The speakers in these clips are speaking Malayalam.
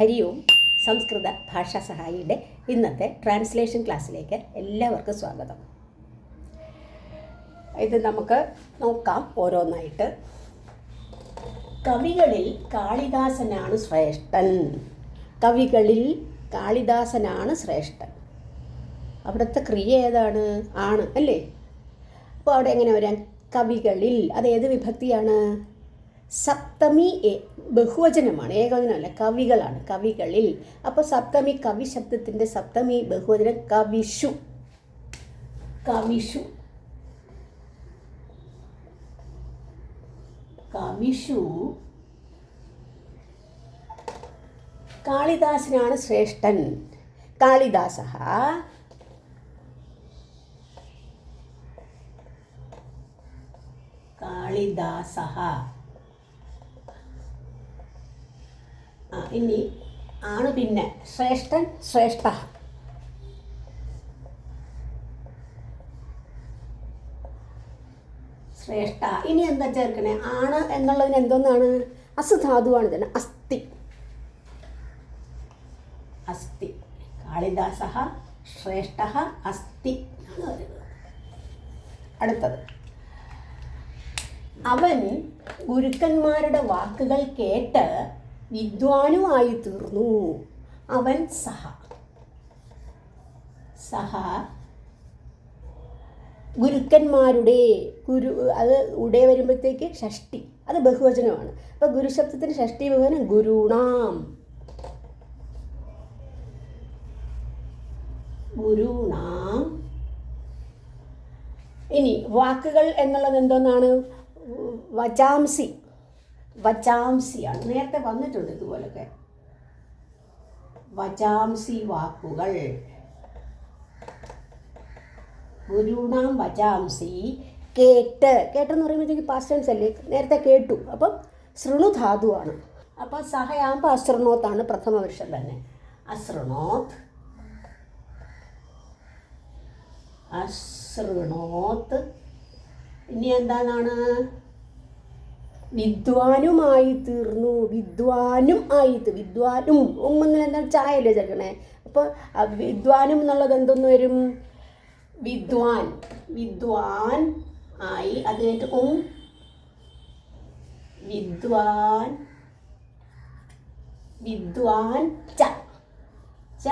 ഹരി ഓം. സംസ്കൃത ഭാഷാ സഹായിയുടെ ഇന്നത്തെ ട്രാൻസ്ലേഷൻ ക്ലാസ്സിലേക്ക് എല്ലാവർക്കും സ്വാഗതം. ഇത് നമുക്ക് നോക്കാം ഓരോന്നായിട്ട്. കവികളിൽ കാളിദാസനാണ് ശ്രേഷ്ഠൻ. കവികളിൽ കാളിദാസനാണ് ശ്രേഷ്ഠൻ. അവിടുത്തെ ക്രിയ ഏതാണ്? ആണ് അല്ലേ? അപ്പോൾ അവിടെ എങ്ങനെ വരാൻ? കവികളിൽ, അത് ഏത് വിഭക്തിയാണ്? സപ്തമി ബഹുവചനമാണ്, ഏകവചനമല്ല, കവികളാണ്. കവികളിൽ. അപ്പോൾ സപ്തമി, കവി ശബ്ദത്തിൻ്റെ സപ്തമി ബഹുവചനം കവിഷു. കവിഷു കവിഷു കാളിദാസനാണ് ശ്രേഷ്ഠൻ. കാളിദാസഃ കാളിദാസഃ. ഇനി ആണ്, പിന്നെ ശ്രേഷ്ഠൻ, ശ്രേഷ്ഠ. ശ്രേഷ്ഠ. ഇനി എന്താ ചേർക്കണേ? ആണ് എന്നുള്ളതിന് എന്തോന്നാണ്? അസുധാതുവാണ് തന്നെ. അസ്ഥി. അസ്ഥി. കാളിദാസഃ ശ്രേഷ്ഠഃ അസ്ഥി ആണ് പറയുന്നത്. അടുത്തത്, അവൻ ഗുരുക്കന്മാരുടെ വാക്കുകൾ കേട്ട് വിദ്വാനുമായി തീർന്നു. അവൻ സഹ. സഹ ഗുരുക്കന്മാരുടെ, ഗുരു അത് ഉടേ വരുമ്പോഴത്തേക്ക് ഷഷ്ടി, അത് ബഹുവചനമാണ്. അപ്പോൾ ഗുരുശബ്ദത്തിന് ഷഷ്ടി ബഹുവചനം ഗുരുണാം. ഗുരുണാം. ഇനി വാക്കുകൾ എന്നുള്ളത് എന്തോന്നാണ്? വചാംസി. വചാംസിയാണ്. നേരത്തെ വന്നിട്ടുണ്ട് ഇതുപോലൊക്കെ. വചാംസി വാക്കുകൾ. ഗുരുണാം വചാംസി. കേട്ട്. കേട്ടെന്ന് പറയുമ്പോഴത്തേക്ക് പാസ്റ്റ് ടെൻസ് അല്ലേ? നേരത്തെ കേട്ടു. അപ്പം ശൃണുധാതുവാണ്. അപ്പം സഹയാകുമ്പോൾ അശൃണോത്താണ് പ്രഥമ പുരുഷൻ തന്നെ. അശൃണോത്. അശൃണോത്ത്. ഇനി എന്താണ്? വിദ്വാനുമായി തീർന്നു. വിദ്വാനും ആയിട്ട്. വിദ്വാനും ഉമ്മെങ്കിൽ എന്താണ്? ചായല്ലേ ചേർക്കണേ. അപ്പോൾ വിദ്വാനും എന്നുള്ളത് എന്തൊന്ന് വരും? വിദ്വാൻ. വിദ്വാൻ ആയി. അത് കഴിഞ്ഞിട്ട് വിദ്വാൻ. വിദ്വാൻ ച.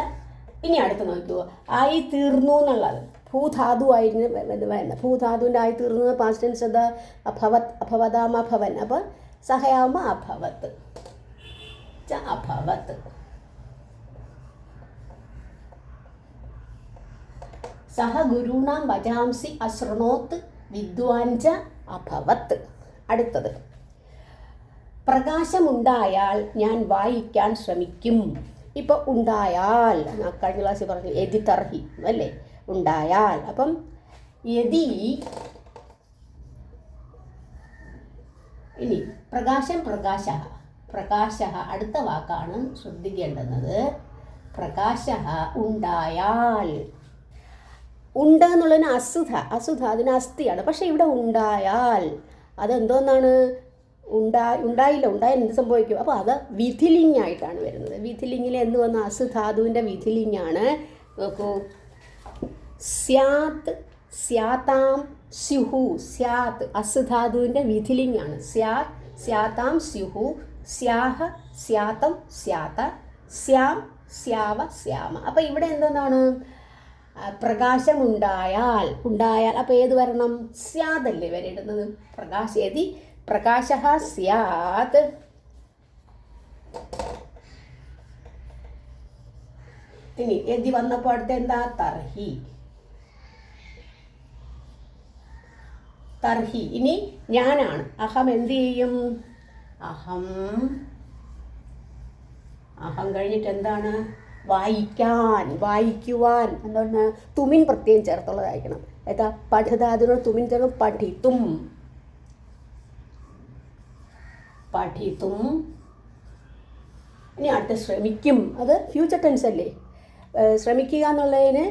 ഇനി അടുത്ത് നോക്കുമോ? ആയി തീർന്നു എന്നുള്ളത് ഭൂധാതുവായിരുന്നു വരുന്നത്. ഭൂധാതുവിൻ്റെ ആയി തീർന്നത് പാസ്റ്റ് ടെൻസ് അത് അഭവത്, അഭവതാം, അഭവൻ. അപ്പോൾ സഹയാകുമ്പോൾ അഭവത്ത്. അഭവത്ത്. സഹ ഗുരുണാം വചാംസി അശൃണോത്ത് വിദ്വാൻ ച അഭവത്ത്. അടുത്തത്, പ്രകാശമുണ്ടായാൽ ഞാൻ വായിക്കാൻ ശ്രമിക്കും. ഇപ്പോൾ ഉണ്ടായാൽ, കഴിഞ്ഞ ക്ലാസ്സിൽ പറഞ്ഞു യതി തർഹി അല്ലേ? ഉണ്ടായാൽ. അപ്പം യതി. ഇനി പ്രകാശം, പ്രകാശ. പ്രകാശ അടുത്ത വാക്കാണ് ശ്രദ്ധിക്കേണ്ടുന്നത്. പ്രകാശ ഉണ്ടായാൽ. ഉണ്ട് എന്നുള്ളതിന് അസുധ. അസുധ അതിന് അസ്ഥിയാണ്. പക്ഷേ ഇവിടെ ഉണ്ടായാൽ അതെന്തോന്നാണ്? ഉണ്ടായില്ല. ഉണ്ടായാൽ എന്ത് സംഭവിക്കും? അപ്പോൾ അത് വിധിലിംഗായിട്ടാണ് വരുന്നത്. വിധിലിംഗിൽ എന്ത് വന്നു? അസുധാതുവിൻ്റെ വിധിലിംഗാണ്. നോക്കൂ, സ്യാത്, സ്യാതാം, സ്യുഹു. സ്യാത് അസുധാതുവിൻ്റെ വിധിലിംഗാണ്. സ്യാത്, സ്യാതാം, സ്യുഹു. സ്യാഹ, സ്യാതം, സ്യാത. സ്യാം, സ്യാവ, സ്യാമ. അപ്പോൾ ഇവിടെ എന്താണ്? പ്രകാശമുണ്ടായാൽ. ഉണ്ടായാൽ അപ്പോൾ ഏത് വരണം? സ്യാതല്ലേ വരേണ്ടുന്നത്? പ്രകാശയതി പ്രകാശ സ്യാത്. ഇനി യതി വന്നപ്പോൾ അടുത്ത് എന്താ? തർഹി. തർഹി. ഇനി ഞാനാണ്. അഹം എന്ത് ചെയ്യും? അഹം. അഹം കഴിഞ്ഞിട്ട് എന്താണ്? വായിക്കാൻ, വായിക്കുവാൻ. എന്താണ്? തുമിൻ പ്രത്യേകം ചേർത്തുള്ളതായിരിക്കണം. ഏതാ? പഠിതാതിനോട് തുമിൻ ചേർന്ന് പഠിത്തും. പഠിത്തും. ഇനി അടുത്ത് ശ്രമിക്കും. അത് ഫ്യൂച്ചർ ടെൻസ് അല്ലേ? ശ്രമിക്കുക എന്നുള്ളതിന്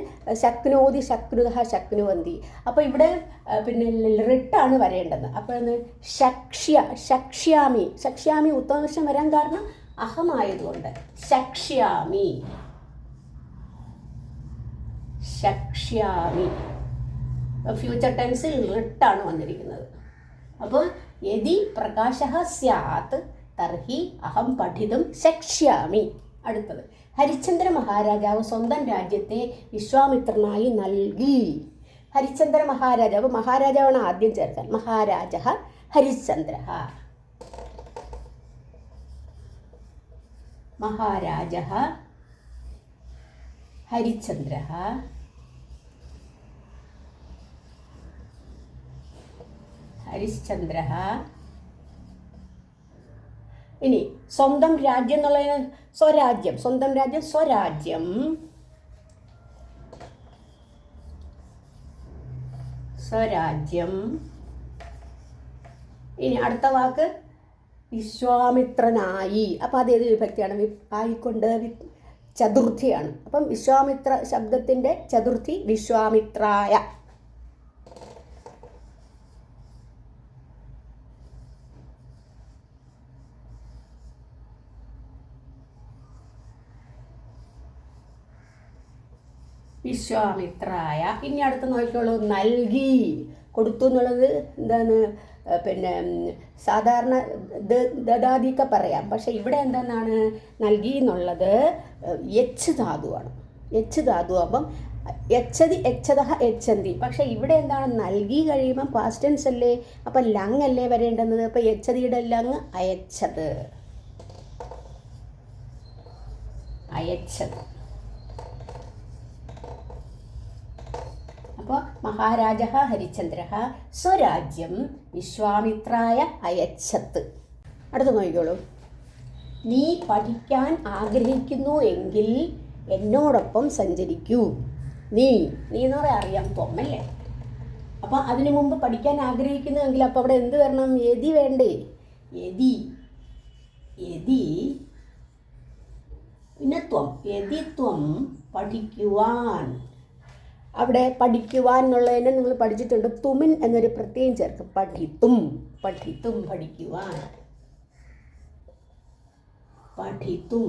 ശക്നോതി, ശക്നുതഃ, ശക്നുവന്തി. അപ്പോൾ ഇവിടെ പിന്നെ റിട്ടാണ് വരേണ്ടത്. അപ്പോൾ ശക്ഷ്യ, ശക്ഷ്യാമി. ശക്ഷ്യാമി ഉത്തമപുരുഷൻ വരാൻ കാരണം അഹമായതുകൊണ്ട് ശക്ഷ്യാമി. ശക്ഷ്യാമി ഫ്യൂച്ചർ ടെൻസിൽ റിട്ടാണ് വന്നിരിക്കുന്നത്. അപ്പോൾ യദി പ്രകാശഃ സ്യാത് തർഹി അഹം പഠിതും ശക്ഷ്യാമി. അടുത്തത്, ഹരിശ്ചന്ദ്ര മഹാരാജാവ് സ്വന്തം രാജ്യത്തെ വിശ്വാമിത്രനായി നൽകി. ഹരിശ്ചന്ദ്ര മഹാരാജാവ്, മഹാരാജാവാണ് ആദ്യം ചേർക്കാൻ. മഹാരാജഃ ഹരിശ്ചന്ദ്രഃ. മഹാരാജഃ ഹരിശ്ചന്ദ്രഃ ഹരിശ്ചന്ദ്രഃ. ഇനി സ്വന്തം രാജ്യം എന്നുള്ളതിന് സ്വരാജ്യം. സ്വന്തം രാജ്യം സ്വരാജ്യം. സ്വരാജ്യം. ഇനി അടുത്ത വാക്ക് വിശ്വാമിത്രനായി. അപ്പം അതേത് വിഭക്തിയാണ്? ആയിക്കൊണ്ട് ചതുർത്ഥിയാണ്. അപ്പം വിശ്വാമിത്ര ശബ്ദത്തിൻ്റെ ചതുർത്ഥി വിശ്വാമിത്രായ. വിശ്വാമിത്രായ. ഇനി അടുത്ത് നോക്കിക്കോളൂ, നൽകി. കൊടുത്തു എന്നുള്ളത് എന്താണ്? പിന്നെ സാധാരണ ദദാദിക്ക പറയാം. പക്ഷെ ഇവിടെ എന്തെന്നാണ്? നൽകി എന്നുള്ളത് യച്ച് ധാതുവാണ്. യച്ച് ധാതു. അപ്പം യച്ചതി യച്ചതഃ യച്ചന്തി. പക്ഷെ ഇവിടെ എന്താണ്? നൽകി കഴിയുമ്പം പാസ്റ്റ് ടെൻസ് അല്ലേ, അപ്പം ലങ് അല്ലേ വരേണ്ടുന്നത്. അപ്പം യച്ചതിയുടെ ലങ് അയച്ചത്. അയച്ചത്. അപ്പോൾ മഹാരാജഃ ഹരിശ്ചന്ദ്രഃ സ്വരാജ്യം വിശ്വാമിത്രായ അയച്ചത്. അടുത്ത് നോക്കിക്കോളൂ, നീ പഠിക്കാൻ ആഗ്രഹിക്കുന്നു എങ്കിൽ എന്നോടൊപ്പം സഞ്ചരിക്കൂ. നീ എന്ന് പറയാൻ അറിയാം, തൊമ്മല്ലേ. അപ്പോൾ അതിനു മുമ്പ് പഠിക്കാൻ ആഗ്രഹിക്കുന്നുവെങ്കിൽ അപ്പോൾ അവിടെ എന്ത് വരണം? യതി വേണ്ടേ? യതി. യതി പിന്നെ ത്വം. യതി ത്വം പഠിക്കുവാൻ. അവിടെ പഠിക്കുവാൻ എന്നുള്ളതിനെ നിങ്ങൾ പഠിച്ചിട്ടുണ്ട്. തുമിൻ എന്നൊരു പ്രത്യയം ചേർക്കും. പഠിത്തും. പഠിത്തും പഠിക്കുവാൻ. പഠിത്തും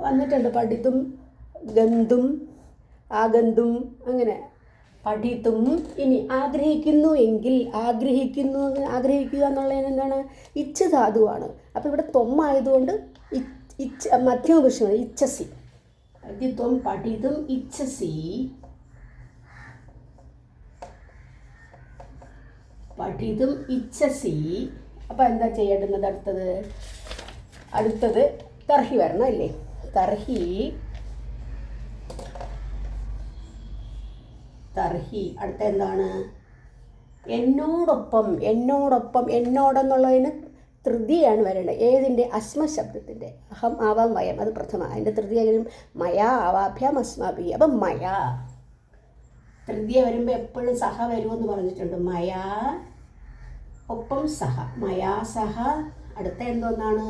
വന്നിട്ടുണ്ട്. പഠിത്തും ഗന്തും ആഗന്തും അങ്ങനെ. പഠിത്തും. ഇനി ആഗ്രഹിക്കുന്നു എങ്കിൽ. ആഗ്രഹിക്കുക എന്നുള്ളതിന് എന്താണ്? ഇച്ഛ ധാതുവാണ്. അപ്പോൾ ഇവിടെ തൊമ്മായതുകൊണ്ട് മധ്യമപുരുഷമാണ്. ഇച്ഛസി. ത്വം പഠിതും ഇച്ഛസി. പഠിതും ഇച്ഛസി. അപ്പം എന്താ ചെയ്യേണ്ടുന്നത്? അടുത്തത് തർഹി വരണം അല്ലേ? തർഹി. അടുത്ത എന്താണ്? എന്നോടൊപ്പം. എന്നോടെന്നുള്ളതിന് തൃതീയാണ് വരേണ്ടത്. ഏതിൻ്റെ? അസ്മശബ്ദത്തിൻ്റെ. അഹം ആവാം വയം, അത് പ്രഥമ. അതിൻ്റെ തൃതീയം മയാ ആവാഭ്യാം അസ്മാഭി. അപ്പം മയാ. തൃതീയ വരുമ്പോൾ എപ്പോഴും സഹ വരുമെന്ന് പറഞ്ഞിട്ടുണ്ട്. മയാ ഒപ്പം സഹ. മയാ സഹ. അടുത്ത എന്തോന്നാണ്?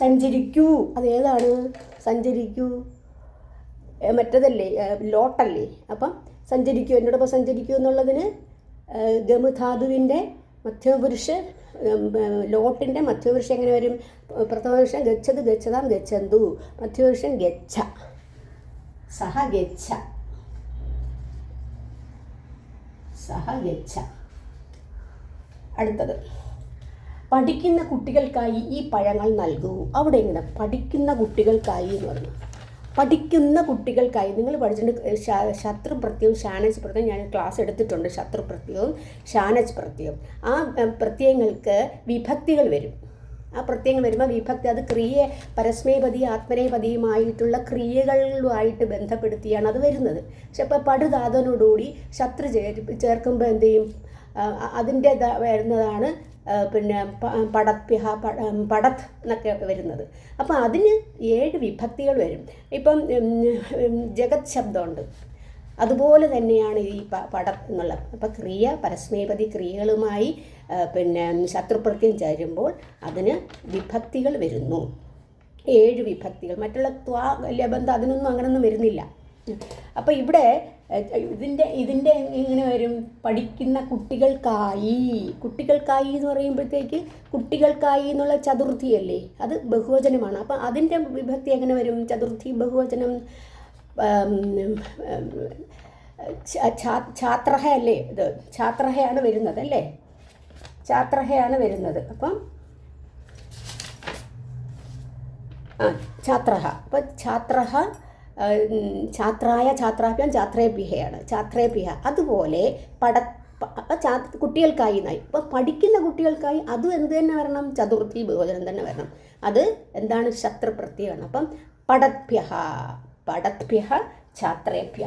സഞ്ചരിക്കൂ. അതേതാണ്? സഞ്ചരിക്കൂ മറ്റതല്ലേ, ലോട്ടല്ലേ. അപ്പം സഞ്ചരിക്കൂ, എന്നോടൊപ്പം സഞ്ചരിക്കൂ എന്നുള്ളതിന് ഗമധാതുവിൻ്റെ മധ്യമപുരുഷ ലോട്ടിൻ്റെ മധ്യപുരുഷൻ എങ്ങനെ വരും? പ്രഥമപുരുഷൻ ഗച്ഛത് ഗച്ഛതാം ഗച്ഛന്തു. മധ്യപുരുഷൻ ഗച്ഛ. സഹ ഗച്ഛ. സഹ ഗച്ഛ. അടുത്തത്, പഠിക്കുന്ന കുട്ടികൾക്കായി ഈ പഴങ്ങൾ നൽകൂ. അവിടെ ഇങ്ങനെ പഠിക്കുന്ന കുട്ടികൾക്കായി എന്ന് പറഞ്ഞു. പഠിക്കുന്ന കുട്ടികൾക്കായി നിങ്ങൾ പഠിച്ചിട്ടുണ്ട് ശത്രുപ്രത്യവും ഷാനജ് പ്രത്യവും. ഞാൻ ക്ലാസ് എടുത്തിട്ടുണ്ട്. ശത്രുപ്രത്യവും ഷാനജ് പ്രത്യവും. ആ പ്രത്യയങ്ങൾക്ക് വിഭക്തികൾ വരും. ആ പ്രത്യയങ്ങൾ വരുമ്പോൾ വിഭക്തി, അത് പരസ്മേപതി ആത്മനേപതിയുമായിട്ടുള്ള ക്രിയകളുമായിട്ട് ബന്ധപ്പെടുത്തിയാണ് അത് വരുന്നത്. പക്ഷെ ഇപ്പോൾ പടുധാതുവിനോടുകൂടി ശത്രു ചേർക്കുമ്പോൾ എന്ത് ചെയ്യും? അതിൻ്റെ വരുന്നതാണ് പിന്നെ പടത്ഭ്യഹ പടത് എന്നൊക്കെ വരുന്നത്. അപ്പോൾ അതിന് 7 വിഭക്തികൾ വരും. ഇപ്പം ജഗത് ശബ്ദമുണ്ട്, അതുപോലെ തന്നെയാണ് ഈ പടം എന്നുള്ളത്. അപ്പം പരസ്മേപതി ക്രിയകളുമായി പിന്നെ ശത്രുപ്രത്യം ചേരുമ്പോൾ അതിന് വിഭക്തികൾ വരുന്നു. 7 വിഭക്തികൾ. മറ്റുള്ള ത്വാ ലബന്ധം അതിനൊന്നും അങ്ങനൊന്നും വരുന്നില്ല. അപ്പോൾ ഇവിടെ ഇതിൻ്റെ ഇങ്ങനെ വരും, പഠിക്കുന്ന കുട്ടികൾക്കായി. കുട്ടികൾക്കായി എന്ന് പറയുമ്പോഴത്തേക്ക് കുട്ടികൾക്കായി എന്നുള്ള ചതുർത്ഥിയല്ലേ, അത് ബഹുവചനമാണ്. അപ്പം അതിൻ്റെ വിഭക്തി എങ്ങനെ വരും? ചതുർത്ഥി ബഹുവചനം ഛാത്രഹ അല്ലേ, ഇത് ഛാത്രഹയാണ് വരുന്നത് അല്ലേ, ഛാത്രഹയാണ് വരുന്നത്. അപ്പം ഛാത്രഹ. അപ്പം ഛാത്രഹ ഛാത്രായ ഛാത്രാഭ്യാം ഛാത്രേഭ്യയാണ്, ഛാത്രേഭ്യ. അതുപോലെ കുട്ടികൾക്കായി എന്നായി. അപ്പം പഠിക്കുന്ന കുട്ടികൾക്കായി അതും എന്ത് തന്നെ വരണം? ചതുർത്ഥി ബഹുവചനം തന്നെ വരണം. അത് എന്താണ്? ശത്രുപ്രത്യയമാണ്. അപ്പം പഠത്ഭ്യ, പഠത്ഭ്യ ഛാത്രേഭ്യ.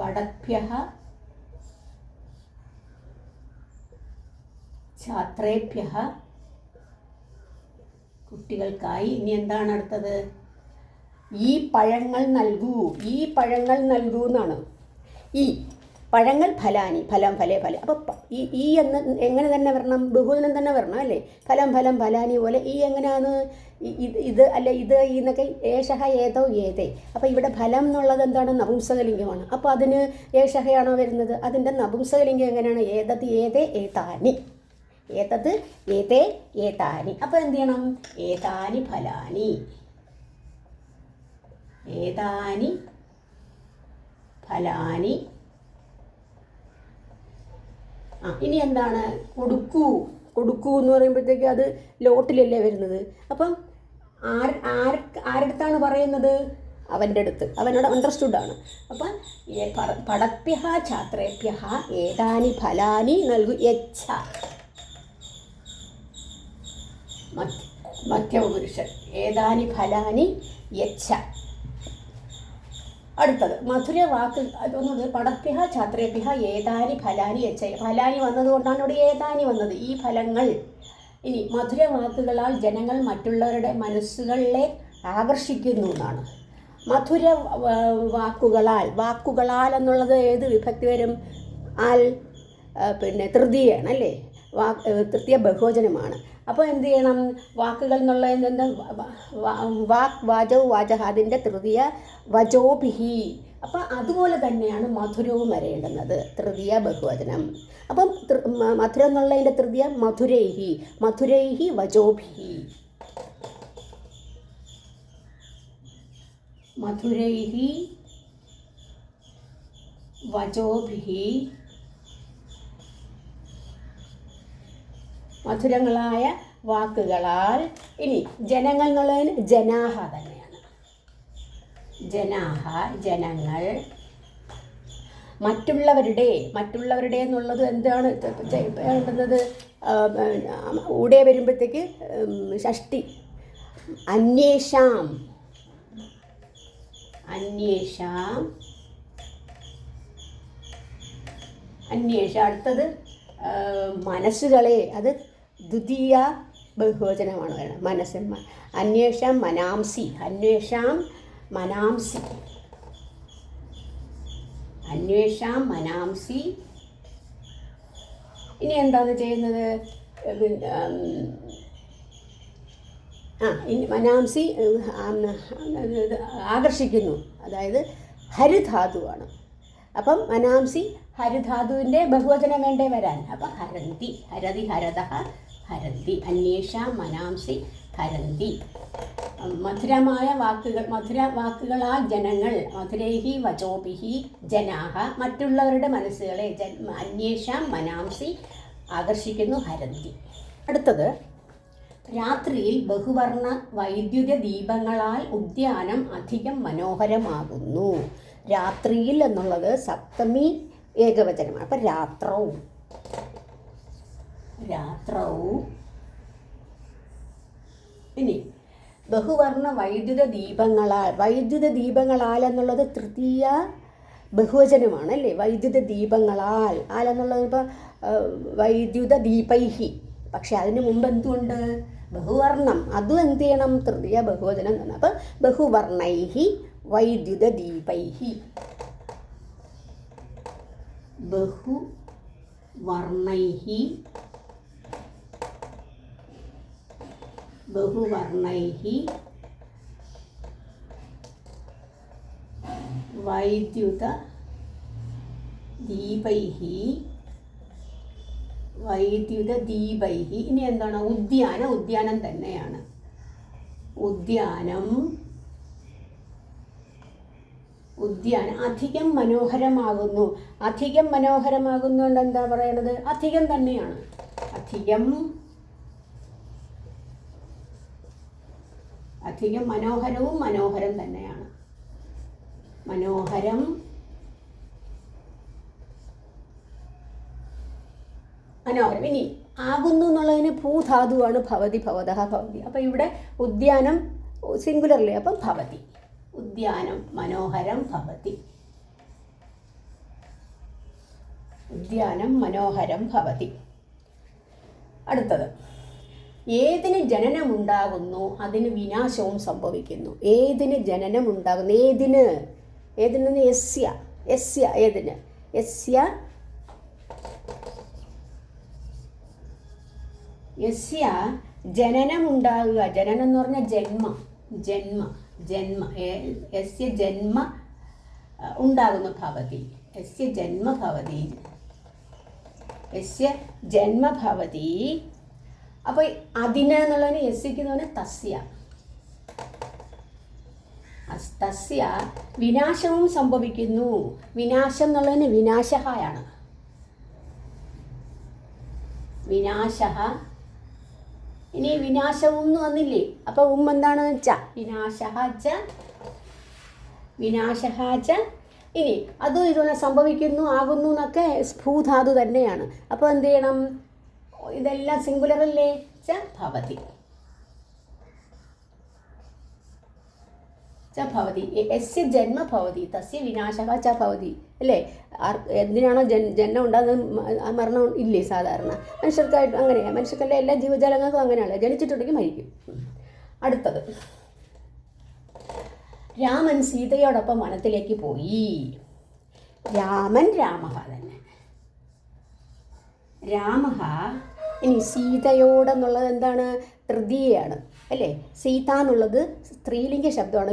പഠത്ഭ്യ ഛാത്രേഭ്യ, കുട്ടികൾക്കായി. ഇനി എന്താണ് അടുത്തത്? ഈ പഴങ്ങൾ നൽകൂ. ഈ പഴങ്ങൾ നൽകൂ എന്നാണ്. ഈ പഴങ്ങൾ ഫലാനി, ഫലം ഫലേ ഫല. അപ്പോൾ ഈ എന്ന് എങ്ങനെ തന്നെ വരണം? ബഹുവചനം തന്നെ വരണം അല്ലേ. ഫലം ഫലം ഫലാനി പോലെ ഈ എങ്ങനെയാണ്? ഇത് അല്ലെ, ഇത് എന്നൊക്കെ ഏഷഹ ഏതോ ഏതേ. അപ്പോൾ ഇവിടെ ഫലം എന്നുള്ളത് എന്താണ്? നപുംസകലിംഗമാണ്. അപ്പോൾ അതിന് ഏഷഹയാണോ വരുന്നത്? അതിൻ്റെ നപുംസകലിംഗം എങ്ങനെയാണ്? ഏതത് ഏതേ ഏതാനി, ഏതത് ഏതേ ഏതാനി. അപ്പോൾ എന്ത് ചെയ്യണം? ഏതാനി ഫലാനി, ഏതാനി ഫലാനി. ഇനി എന്താണ്? കൊടുക്കൂ. കൊടുക്കൂ എന്ന് പറയുമ്പോഴത്തേക്ക് അത് ലോട്ടിലല്ലേ വരുന്നത്. അപ്പം ആരടുത്താണ് പറയുന്നത്? അവൻ്റെ അടുത്ത്. അവനോട് അണ്ടർസ്റ്റുഡാണ്. അപ്പം പഠത്ഭ്യ ഛാത്രേഭ്യ ഏതാനി ഫലാനി നൽകു. യച്ഛ മധ്യപുരുഷൻ. ഏതാനി ഫലാനി യച്ഛ. അടുത്തത് മധുര വാക്ക്. അതൊന്നത് പഠത്ഭ്യ ഛാത്രേഭ്യ ഏതാനി ഫലാനി യച്ഛ. ഫലാനി വന്നതുകൊണ്ടാണ് ഇവിടെ ഏതാനി വന്നത്, ഈ ഫലങ്ങൾ. ഇനി മധുര വാക്കുകളാൽ ജനങ്ങൾ മറ്റുള്ളവരുടെ മനസ്സുകളെ ആകർഷിക്കുന്നു എന്നാണ്. മധുര വാക്കുകളാൽ, വാക്കുകളാൽ എന്നുള്ളത് ഏത് വിഭക്തി വരും? ആൽ പിന്നെ തൃതീയാണ് അല്ലേ, തൃതീയ ബഹുവചനമാണ്. അപ്പോൾ എന്ത് ചെയ്യണം? വാക്കുകൾ എന്നുള്ള എന്താ? വാക് വാചോ വാചഹ, അതിൻ്റെ തൃതീയ വചോഭിഹി. അപ്പം അതുപോലെ തന്നെയാണ് മധുരവും വരേണ്ടുന്നത്, തൃതീയ ബഹുവചനം. അപ്പം മധുരം എന്നുള്ളതിൻ്റെ തൃതീയ മധുരൈഹി, മധുരൈഹി വചോഭിഹി, മധുരൈഹി വചോഭിഹി. മധുരങ്ങളായ വാക്കുകളാൽ. ഇനി ജനങ്ങൾ എന്നുള്ളതിന് ജനാഹ തന്നെയാണ്. ജനാഹ, ജനങ്ങൾ. മറ്റുള്ളവരുടെ എന്നുള്ളത് എന്താണ് വേണ്ടുന്നത്? ഊടെ വരുമ്പോഴത്തേക്ക് ഷഷ്ടി. അന്വേഷാം, അന്വേഷാം, അന്വേഷ. അടുത്തത് മനസ്സുകളെ, അത് ദ്വിതീയ ബഹുവചനമാണ് വേണം. മനസ്സ്. അന്വേഷാം മനാംസി, അന്വേഷാം മനാംസി, അന്വേഷാം മനാംസി. ഇനി എന്താണ് ചെയ്യുന്നത്? മനാംസി ആകർഷിക്കുന്നു, അതായത് ഹരിധാതുവാണ്. അപ്പം മനാംസി ഹരിധാതുവിൻ്റെ ബഹുവചനം വേണ്ടേ വരാൻ. അപ്പം ഹരന്തി, ഹരതി ഹരതഃ ഹരന്തി. അന്വേഷാം മനാംസി ഹരന്തി. മധുരമായ വാക്കുകൾ, മധുര വാക്കുകളാൽ ജനങ്ങൾ. മധുരൈഹി വചോഭിഹി ജനാഹ, മറ്റുള്ളവരുടെ മനസ്സുകളെ അന്വേഷാം മനാംസി ആകർഷിക്കുന്നു, ഹരന്തി. അടുത്തത് രാത്രിയിൽ ബഹുവർണ്ണ വൈദ്യുത ദീപങ്ങളാൽ ഉദ്യാനം അധികം മനോഹരമാകുന്നു. രാത്രിയിൽ എന്നുള്ളത് സപ്തമി ഏകവചനമാണ്. അപ്പം രാത്രവും, രാത്രവും. ഇനി ബഹുവർണ്ണ വൈദ്യുത ദീപങ്ങളാൽ, വൈദ്യുത ദീപങ്ങളാൽ എന്നുള്ളത് തൃതീയ ബഹുവചനമാണ് അല്ലേ. വൈദ്യുത ദീപങ്ങളാൽ, ആലെന്നുള്ളത് ഇപ്പോൾ വൈദ്യുത ദീപൈഹി. പക്ഷെ അതിന് മുമ്പ് എന്തുകൊണ്ട്? ബഹുവർണം. അതും എന്ത് ചെയ്യണം? തൃതീയ ബഹുവചനം തന്നെ. അപ്പം ബഹുവർണൈഹി വൈദ്യുത ദീപൈഹി, ബഹുവർണൈഹി ബഹുവർണൈः വൈദ്യുതദീപൈः ഇനി എന്താണ്? ഉദ്യാനം തന്നെയാണ്. ഉദ്യാനം അധികം മനോഹരമാകുന്നു. അധികം മനോഹരമാകുന്നുകൊണ്ട് എന്താ പറയണത്? അധികം തന്നെയാണ്. അധികം മനോഹരവും മനോഹരം തന്നെയാണ്. മനോഹരം ഇനി ആകുന്നു എന്നുള്ളതിന് ഭൂധാതുവാണ് ഭവതി, ഭവതഃ, ഭവതി. അപ്പം ഇവിടെ ഉദ്യാനം സിംഗുലർലി, അപ്പം ഭവതി. ഉദ്യാനം മനോഹരം ഭവതി. ഉദ്യാനം മനോഹരം ഭവതി. അടുത്തത്, ഏതിന് ജനനമുണ്ടാകുന്നു അതിന് വിനാശവും സംഭവിക്കുന്നു. ഏതിന് ജനനമുണ്ടാകുന്നു? ഏതിന് ഏതിന് യസ്യ ജനനമുണ്ടാകുക. ജനനം എന്ന് പറഞ്ഞാൽ ജന്മ യസ്യ ജന്മ ഉണ്ടാകുന്നു. ഭവതി യസ്യ ജന്മ ഭവതി. അപ്പോൾ അതിന് എന്നുള്ളതിന് യസ്യക്ക് എന്ന് പറഞ്ഞാൽ തസ്യ വിനാശവും സംഭവിക്കുന്നു. വിനാശം എന്നുള്ളതിന് വിനാശഹായാണ്. വിനാശഹ. ഇനി വിനാശവും എന്ന് വന്നില്ലേ? അപ്പോൾ എന്താണ്? വിനാശഹ ച. ഇനി അതും ഇതുപോലെ സംഭവിക്കുന്നു, ആകുന്നു എന്നൊക്കെ ഭൂധാതു തന്നെയാണ്. അപ്പോൾ എന്ത് ചെയ്യണം? ഇതെല്ലാം സിംഗുലറല്ലേ? ഭവതി. ഭവതി യസ്യ ജന്മ ഭവതി തസ്യ വിനാശക ച ഭവതി. അല്ലേ? എന്തിനാണോ ജന്മം ഉണ്ടാകുന്നത് മരണം ഇല്ലേ? സാധാരണ മനുഷ്യർക്കായിട്ട് അങ്ങനെയാണ്. മനുഷ്യർക്കല്ല, എല്ലാ ജീവജാലങ്ങൾക്കും അങ്ങനെയാണ്. ജനിച്ചിട്ടുണ്ടെങ്കിൽ മരിക്കും. അടുത്തത്, രാമൻ സീതയോടൊപ്പം വനത്തിലേക്ക് പോയി. രാമഹ തന്നെ. രാമഹ. ഇനി സീതയോടെന്നുള്ളത് എന്താണ്? തൃതീയയാണ് അല്ലേ? സീത എന്നുള്ളത് സ്ത്രീലിംഗ ശബ്ദമാണ്.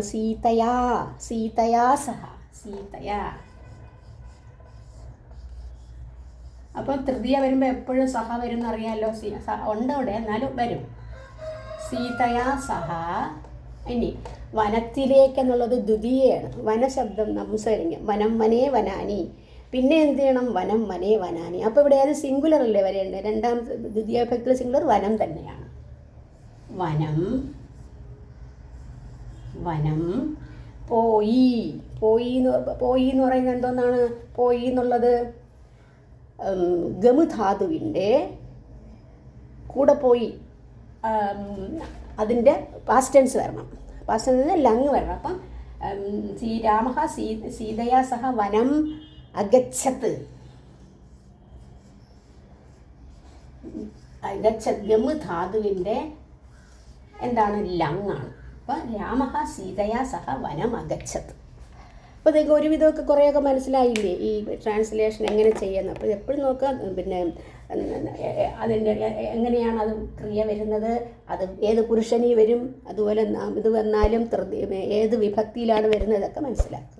സീതയാ സഹ. അപ്പോൾ തൃതീയ വരുമ്പോൾ എപ്പോഴും സഹ വരും എന്നറിയാമല്ലോ. ഉണ്ട് അവിടെ, എന്നാലും വരും. സീതയാ സഹ. ഇനി വനത്തിലേക്കെന്നുള്ളത് ദ്വിതീയയാണ്. വനശബ്ദം നപുംസകലിംഗം. വനം വനേ വനാനി. പിന്നെ എന്ത് ചെയ്യണം? വനം വനേ വനാനി. അപ്പോൾ ഇവിടെ അത് സിംഗുലർ അല്ലേ വരേണ്ടത്? രണ്ടാമത്തെ ദ്വിതീയ വിഭക്തിയിലെ സിംഗുലർ വനം തന്നെയാണ്. വനം പോയി എന്ന് പറയുന്നത് എന്തോന്നാണ്? പോയി എന്നുള്ളത് ഗമുധാതുവിൻ്റെ കൂടെ പോയി. അതിൻ്റെ പാസ്റ്റ് ടെൻസ് വരണം. പാസ്റ്റ് ടെൻസ് ലങ് വരണം. അപ്പം രാമഹ സീതയാ സഹ വനം അഗച്ഛത്. ഗമുധാതുവിൻ്റെ എന്താണ്? ലങ്ങാണ്. അപ്പം രാമഹ സീതയാ സഹ വനം അഗച്ഛത്. അപ്പോൾ നിങ്ങൾക്ക് ഒരുവിധമൊക്കെ കുറേയൊക്കെ മനസ്സിലായില്ലേ ഈ ട്രാൻസ്ലേഷൻ എങ്ങനെ ചെയ്യുന്നത്? അപ്പോൾ എപ്പോഴും നോക്കുക, പിന്നെ അതിൻ്റെ എങ്ങനെയാണ് അത് ക്രിയ വരുന്നത്, അത് ഏത് പുരുഷനീ വരും, അതുപോലെ ഇത് വന്നാലും ഏത് വിഭക്തിയിലാണ് വരുന്നത്, ഇതൊക്കെ മനസ്സിലാക്കുക.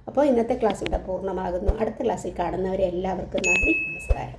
അപ്പോൾ ഇന്നത്തെ ക്ലാസ് ഇവിടെ പൂർണ്ണമാകുന്നു. അടുത്ത ക്ലാസ്സിൽ കാണുന്നവരെ എല്ലാവർക്കും നന്ദി, നമസ്കാരം.